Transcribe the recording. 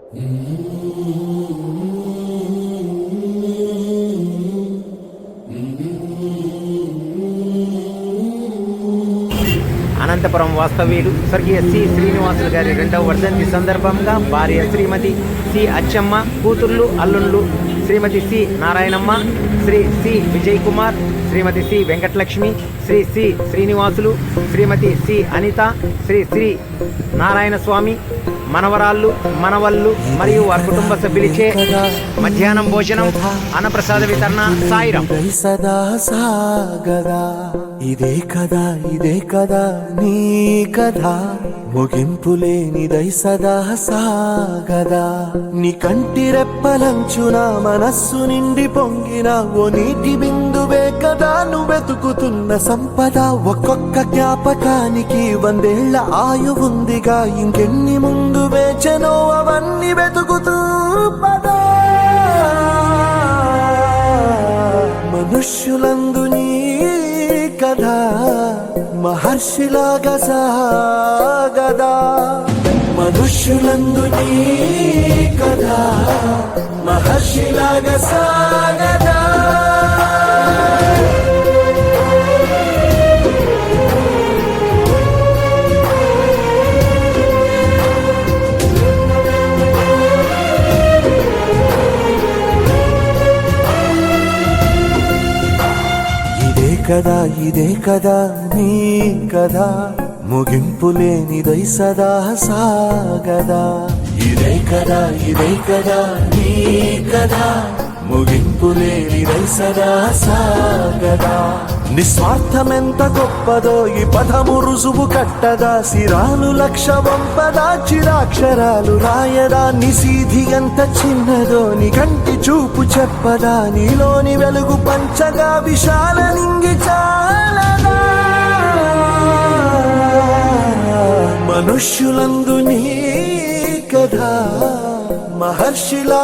అనంతపురం వాస్తవ్యులు స్వర్గీయ సి శ్రీనివాసులు గారి 2వ వర్ధంతి సందర్భంగా భార్య శ్రీమతి సి అచ్చమ్మ, కూతుర్లు అల్లుళ్ళు శ్రీమతి సి నారాయణమ్మ, శ్రీ సి విజయ్ కుమార్, శ్రీమతి సి వెంకటలక్ష్మి, శ్రీ సి శ్రీనివాసులు, శ్రీమతి సి అనిత, శ్రీ నారాయణ స్వామి, మనవరాళ్ళు, మనవళ్ళు మరియు వారి కుటుంబ సభ్యులచే మధ్యాహ్నం భోజనం, అన్నప్రసాద వితరణ. సాయిరాం. సదా సాగదా ఇదే కదా నీ కథ, ముగింపులేనిదై సదా సాగదా. నీ కంటి రెప్పలంచున మనస్సు నిండి పొంగిన ఓ నీటి బిందువే కదా నువ్వెతుకుతున్న సంపద. ఒక్కొక్క జ్ఞాపకానికి 100 ఏళ్ల ఆయువుందిగా, ఇంకెన్ని ముందు వేచనో అవన్నీ వెతుకుతూ పదా. మనుష్యులందు నీ కథ మహర్షిలాగా సాగదా, మనుష్యులందు నీ కథ మహర్షిలాగా సాగదా. ఇదే కదా నీ కథ, ముగింపులేనిదై సదా సాగదా. ఇదే కదా నీ కథ, ముగింపులేనిదై సదా సాగదా. నిస్వార్థమెంత గొప్పదో ఈ పదము రుజువు కట్టదా. సిరాలు లక్ష వంపదా, చిరాక్షరాలు రాయదా. నిసీధి ఎంత చిన్నదో నీ కంటి చూపు చెప్పదా. నీలోని వెలుగు పంచగా విశాల నింగి చాలదా. మనుష్యులందు నీ కథ మహర్షిలా